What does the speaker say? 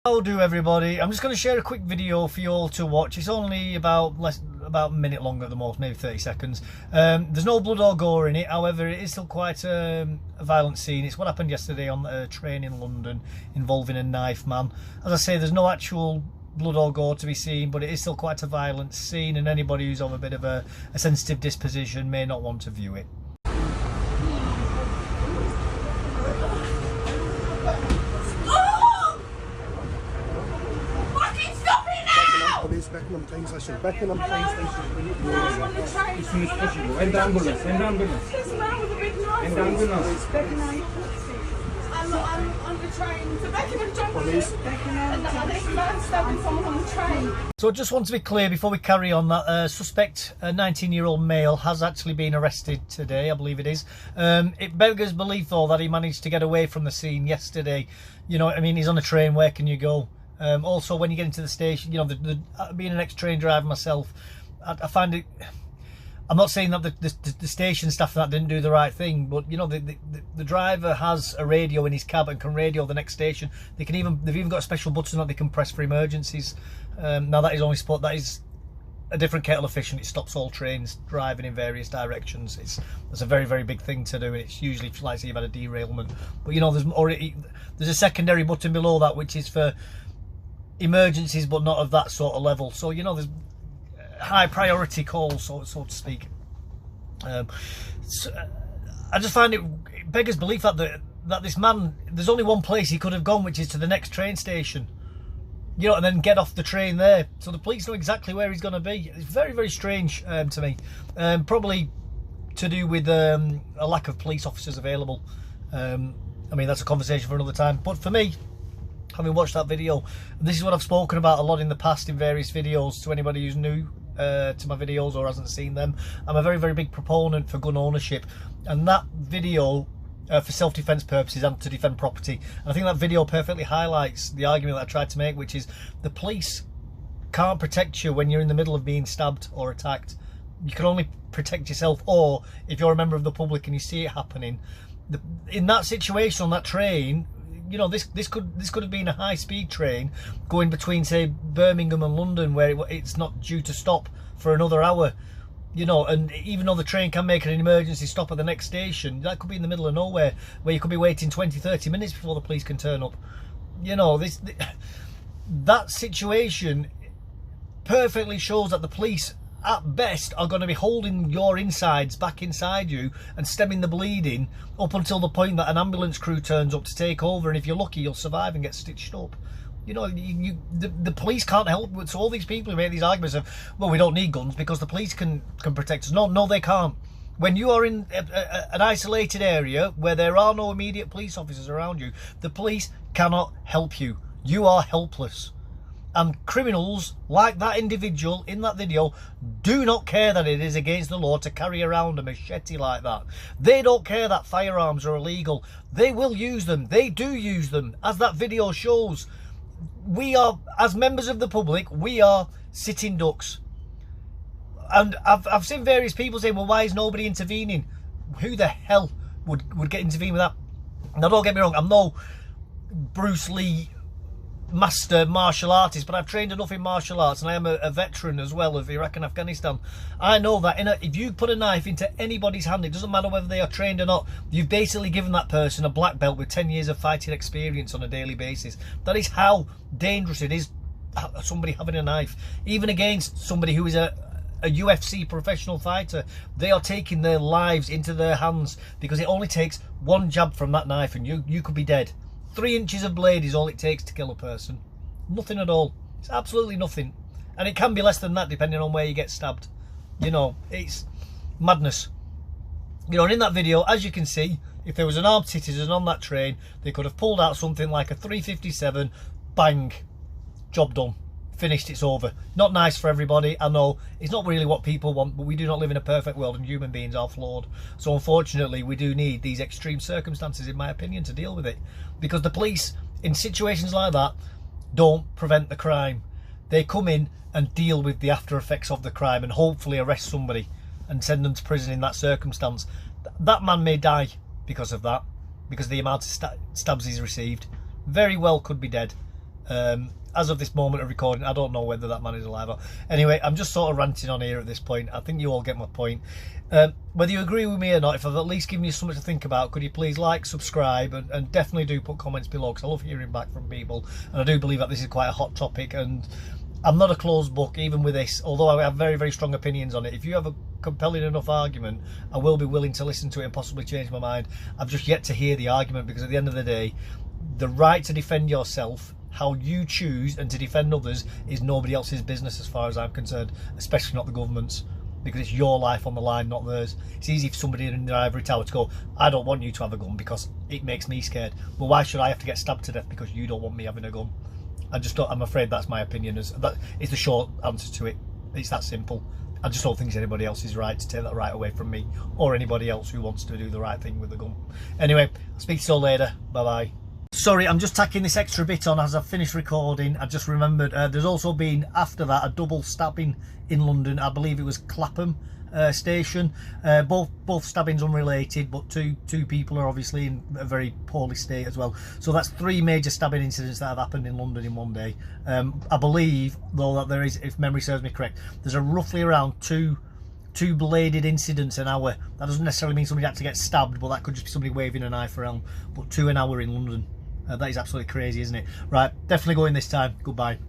How do everybody? I'm just going to share a quick video for you all to watch. It's only about a minute long at the most, maybe 30 seconds. There's no blood or gore in it, however it is still quite a violent scene. It's what happened yesterday on a train in London involving a knife man. As I say, there's no actual blood or gore to be seen, but it is still quite a violent scene, and anybody who's of a bit of a sensitive disposition may not want to view it. Beckenham train station. Beckenham train station. I'm on the train. As soon as possible. And the ambulance. And the ambulance. This man with a big knife. And the ambulance. Beckenham. I'm on the train. So Beckenham jumped in. And this man stabbing someone on the train. So just want to be clear before we carry on that suspect, a 19-year-old male, has actually been arrested today, I believe it is. It beggars belief though that he managed to get away from the scene yesterday. You know what I mean? He's on a train, where can you go? Also, when you get into the station, you know, being an ex-train driver myself, I find it. I'm not saying that the station staff that didn't do the right thing, but you know, the driver has a radio in his cab and can radio the next station. They've even got a special button that they can press for emergencies. Now that is only sport. That is a different kettle of fish, and it stops all trains driving in various directions. It's a very, very big thing to do, and it's usually like say you've had a derailment. But you know, there's a secondary button below that which is for emergencies, but not of that sort of level. So you know, there's high priority calls, so to speak. So, I just find it beggars belief that this man, there's only one place he could have gone, which is to the next train station, you know, and then get off the train there. So the police know exactly where he's going to be. It's very, very strange to me. Probably to do with a lack of police officers available. I mean, that's a conversation for another time. But for me, having watched that video, this is what I've spoken about a lot in the past in various videos. To anybody who's new to my videos or hasn't seen them, I'm a very, very big proponent for gun ownership, and that video for self-defense purposes and to defend property. And I think that video perfectly highlights the argument that I tried to make, which is the police can't protect you when you're in the middle of being stabbed or attacked. You can only protect yourself, or if you're a member of the public and you see it happening. In that situation on that train, you know, this could have been a high-speed train going between, say, Birmingham and London, where it's not due to stop for another hour. You know, and even though the train can make an emergency stop at the next station, that could be in the middle of nowhere, where you could be waiting 20-30 minutes before the police can turn up. You know, that situation perfectly shows that the police, at best, are going to be holding your insides back inside you and stemming the bleeding up until the point that an ambulance crew turns up to take over, and if you're lucky you'll survive and get stitched up. You know, the police can't help. So all these people who make these arguments of, well, we don't need guns because the police can protect us. No, they can't. When you are in an isolated area where there are no immediate police officers around you, the police cannot help you. You are helpless. And criminals like that individual in that video do not care that it is against the law to carry around a machete like that. They don't care that firearms are illegal. They will use them. They do use them, as that video shows. We are, as members of the public, we are sitting ducks. And I've seen various people say, well, why is nobody intervening? Who the hell would get intervened with that? Now, don't get me wrong, I'm no Bruce Lee master martial artist, but I've trained enough in martial arts, and I am a veteran as well of Iraq and Afghanistan. I know that if you put a knife into anybody's hand, it doesn't matter whether they are trained or not, you've basically given that person a black belt with 10 years of fighting experience on a daily basis. That is how dangerous it is, somebody having a knife, even against somebody who is a UFC professional fighter. They are taking their lives into their hands because it only takes one jab from that knife and you could be dead. 3 inches of blade is all it takes to kill a person. Nothing at all. It's absolutely nothing. And it can be less than that depending on where you get stabbed. You know, it's madness. You know, and in that video, as you can see, if there was an armed citizen on that train, they could have pulled out something like a 357, bang, job done. Finished, it's over. Not nice for everybody, I know. It's not really what people want, but we do not live in a perfect world and human beings are flawed. So unfortunately, we do need these extreme circumstances, in my opinion, to deal with it. Because the police, in situations like that, don't prevent the crime. They come in and deal with the after effects of the crime and hopefully arrest somebody and send them to prison in that circumstance. That man may die because of that, because of the amount of stabs he's received. Very well could be dead. As of this moment of recording, I don't know whether that man is alive. Anyway, I'm just sort of ranting on here at this point. I think you all get my point. Whether you agree with me or not, if I've at least given you something to think about, could you please like, subscribe, and definitely do put comments below, because I love hearing back from people, and I do believe that this is quite a hot topic, and I'm not a closed book even with this, although I have very, very strong opinions on it. If you have a compelling enough argument, I will be willing to listen to it and possibly change my mind. I've just yet to hear the argument, because at the end of the day, the right to defend yourself, how you choose, and to defend others is nobody else's business as far as I'm concerned, especially not the government's, because it's your life on the line, not theirs. It's easy for somebody in the ivory tower to go, I don't want you to have a gun because it makes me scared. Well, why should I have to get stabbed to death because you don't want me having a gun? I'm afraid that's my opinion. That is the short answer to it. It's that simple. I just don't think it's anybody else's right to take that right away from me, or anybody else who wants to do the right thing with the gun. Anyway, I'll speak to you all later. Bye bye. Sorry, I'm just tacking this extra bit on as I've finished recording. I just remembered there's also been, after that, a double stabbing in London. I believe it was Clapham station. Both stabbings unrelated, but two people are obviously in a very poorly state as well. So that's 3 major stabbing incidents that have happened in London in one day. I believe, though, that there is, if memory serves me correct, there's a roughly around two bladed incidents an hour. That doesn't necessarily mean somebody had to get stabbed, but that could just be somebody waving a knife around. But 2 an hour in London. That is absolutely crazy, isn't it? Right, definitely going this time. Goodbye.